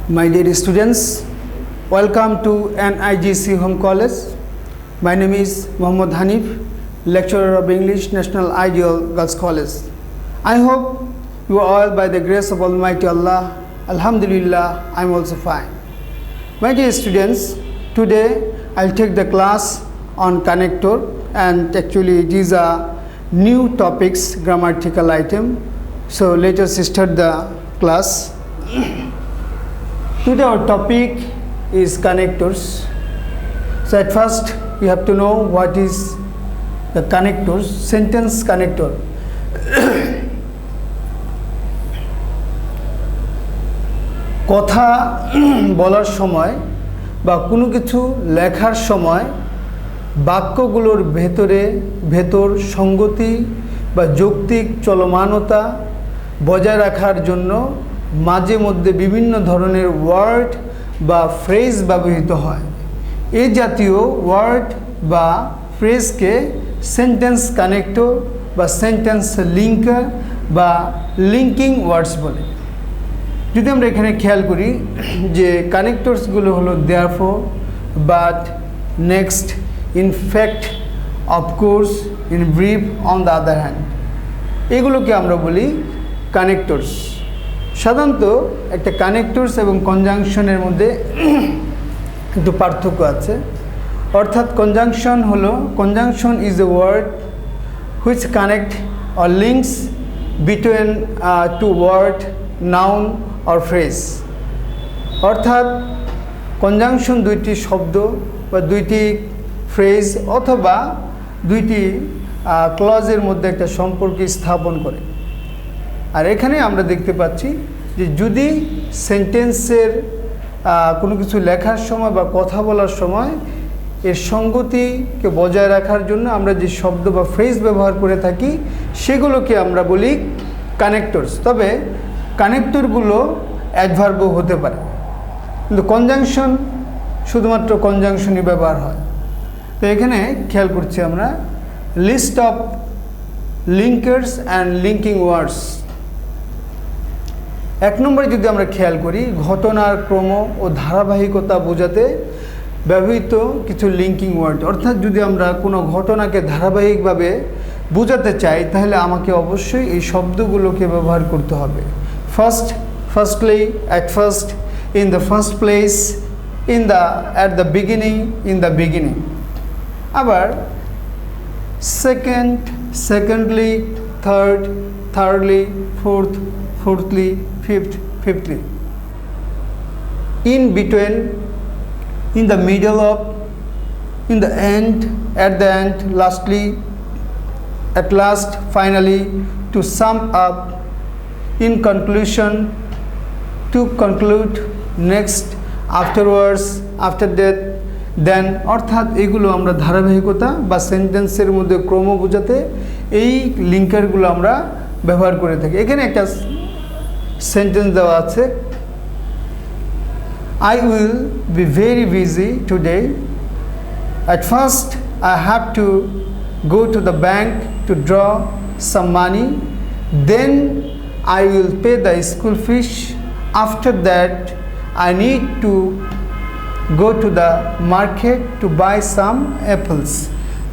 My dear students, welcome to NIGC Home College. My name is Mohammad Hanif, lecturer of English, National Ideal Girls College. I hope you are all by the grace of Almighty Allah. Alhamdulillah, I am also fine. My dear students, today I will take the class on connector, and actually these are new topics, grammatical item. So let us start the class. Today our topic is connectors. So at first you have to know what is the connectors. Sentence connector. কথা বলার সময় বা কোনো কিছু লেখার সময় বাক্যগুলোর ভেতর সঙ্গতি বা যৌক্তিক চলমানতা বজায় রাখার জন্য মাঝে মধ্যে বিভিন্ন ধরনের ওয়ার্ড বা ফ্রেজ ব্যবহৃত হয়। এই জাতীয় ওয়ার্ড বা ফ্রেজকে সেন্টেন্স কানেক্টর বা সেন্টেন্স লিঙ্কার বা লিঙ্কিং ওয়ার্ডস বলে। যদি আমরা এখানে খেয়াল করি যে কানেক্টরসগুলো হলো therefore, but, next, in fact, of course, in brief, on the other hand, এগুলোকে আমরা বলি কানেক্টরস। সাধারণত একটা কানেক্টরস এবং কনজাংশনের মধ্যে একটু পার্থক্য আছে। অর্থাৎ conjunction is a word which connect or links between two word, noun or phrase. অর্থাৎ কনজাংশন দুইটি শব্দ বা দুইটি ফ্রেজ অথবা দুইটি ক্লজের মধ্যে একটা সম্পর্ক স্থাপন করে। আর এখানে আমরা দেখতে পাচ্ছি যে যদি সেন্টেন্সের কোনো কিছু লেখার সময় বা কথা বলার সময় এর সঙ্গতিকে বজায় রাখার জন্য আমরা যে শব্দ বা ফ্রেজ ব্যবহার করে থাকি সেগুলোকে আমরা বলি কানেক্টরস। তবে কানেক্টরগুলো অ্যাডভার্বও হতে পারে, কিন্তু কনজাংশন শুধুমাত্র কনজাংশনই ব্যবহার হয়। তো এখানে খেয়াল করছি আমরা list of linkers and linking words. এক নম্বরে যদি আমরা খেয়াল করি, ঘটনার ক্রম ও ধারাবাহিকতা বোঝাতে ব্যবহৃত কিছু লিঙ্কিং ওয়ার্ড। অর্থাৎ যদি আমরা কোনো ঘটনাকে ধারাবাহিকভাবে বোঝাতে চাই তাহলে আমাকে অবশ্যই এই শব্দগুলোকে ব্যবহার করতে হবে। Firstly, at first, in the first place, at the beginning, in the beginning. আবার secondly, thirdly, fourthly, fifthly, in between, in the middle of, in the end, at the end, lastly, at last, finally, to sum up, in conclusion, to conclude, next, afterwards, after that, দেন। অর্থাৎ এগুলো আমরা ধারাবাহিকতা বা সেন্টেন্সের মধ্যে ক্রম বোঝাতে এই লিঙ্কারগুলো আমরা ব্যবহার করে থাকি। এখানে একটা সেন্টেন্স দেওয়া আছে, I will be very busy today. At first I have to go to the bank to draw some money. Then I will pay the school fees. After that I need to go to the market to buy some apples.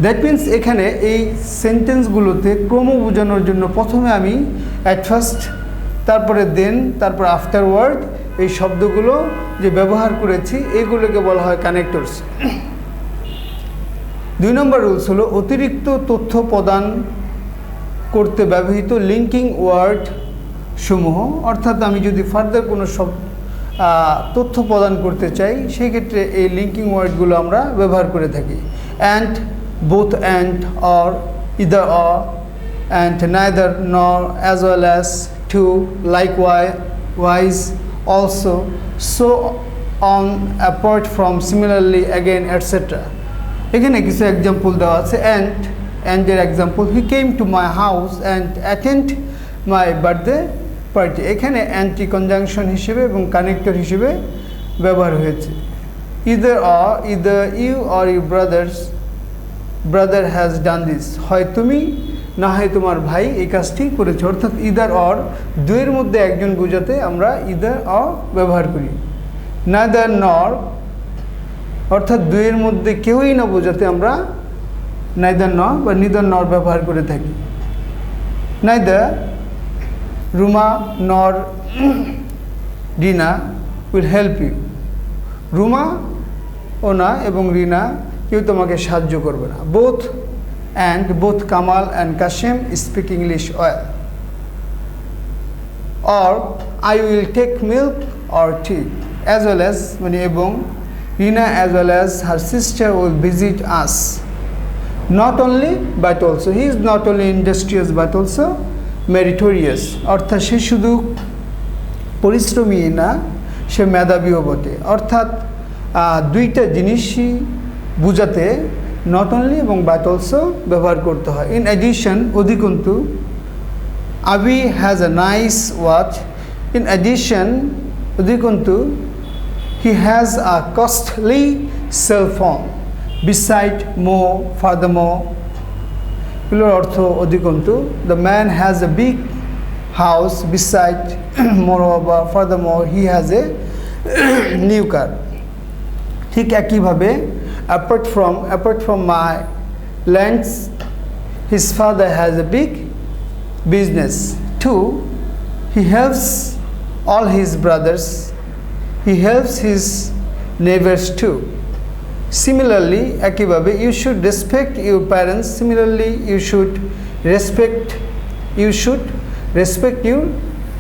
That means এখানে এই সেন্টেন্সগুলোতে ক্রম বোঝানোর জন্য প্রথমে আমি at first, তারপরে দেন, তারপর afterward এই শব্দগুলো যে ব্যবহার করেছি এগুলোকে বলা হয় কানেক্টরস। 2 নম্বর রুলস হলো অতিরিক্ত তথ্য প্রদান করতে ব্যবহৃত লিঙ্কিং ওয়ার্ড সমূহ। অর্থাৎ আমি যদি ফার্দার কোনো তথ্য প্রদান করতে চাই সেই ক্ষেত্রে এই লিঙ্কিং ওয়ার্ডগুলো আমরা ব্যবহার করে থাকি। And, both and, or, either or, and neither, nor, as well as, to, likewise, also, so on, apart from, similarly, again, etc. এখানে কিছু এক্সাম্পল দেওয়া আছে। and এর example, he came to my house and attend my birthday party। এখানে anti conjunction হিসেবে এবং connector হিসেবে ব্যবহার হয়েছে। either you or your brother has done this, হয় তুমি না হয় তোমার ভাই এই কাজটি করেছে। অর্থাৎ ইদার অর, দুইয়ের মধ্যে একজন বোঝাতে আমরা ইদার অর ব্যবহার করি। neither nor অর্থাৎ দুইয়ের মধ্যে কেউই না বোঝাতে আমরা neither nor বা neither nor ব্যবহার করে থাকি। neither Ruma nor Rina will help you. Ruma ও না এবং রিনা কেউ তোমাকে সাহায্য করবে না। both Kamal and Kashim speak English well. or I will take milk or tea, as well as মানে এবং Rina as well as her sister will visit us. Not only but also, he is not only industrious but also meritorious. অর্থাৎ সে শুধু পরিশ্রমী না, সে মেধাবীও বটে। অর্থাৎ দুইটা জিনিসই বুঝাতে নট অনলি এবং বাট অলসো ব্যবহার করতে হয়। ইন অ্যাডিশন অধিকন্তু Abi has a nice watch. In addition অধিকন্তু he has a costly cell phone. Beside মো ফার্দারমো এগুলোর অর্থ অধিকন্তু। The man has a big house beside moreover furthermore he has a new car. ঠিক একইভাবে apart from my lands his father has a big business. 2 he helps all his brothers, he helps his neighbors too. Similarly একইভাবে you should respect your parents. Similarly you should respect your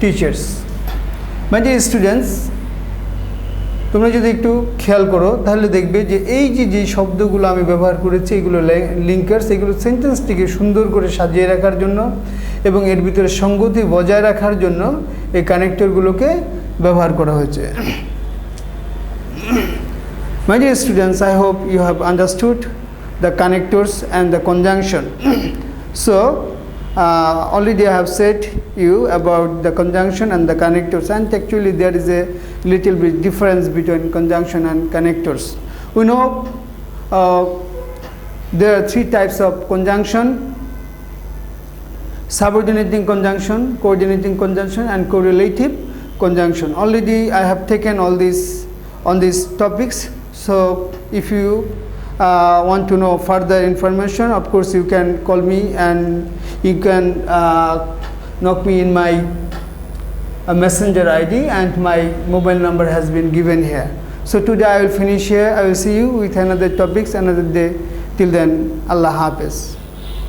teachers. My dear students, তোমরা যদি একটু খেয়াল করো তাহলে দেখবে যে এই যে শব্দগুলো আমি ব্যবহার করেছি এগুলো লিঙ্কার্স, এগুলো সেন্টেন্সটিকে সুন্দর করে সাজিয়ে রাখার জন্য এবং এর ভিতরে সঙ্গতি বজায় রাখার জন্য এই কানেক্টরগুলোকে ব্যবহার করা হয়েছে। My dear students, I hope you have understood the connectors and the conjunction. So already I have said you about the conjunction and the connectors, and actually there is a little bit difference between conjunction and connectors. We know there are 3 types of conjunction: subordinating conjunction, coordinating conjunction, and correlative conjunction. Already I have taken all these on these topics, so if you want to know further information, of course you can call me and you can knock me in my messenger ID, and my mobile number has been given here. So today I will finish here. I will see you with another topics another day. Till then, Allah Hafiz.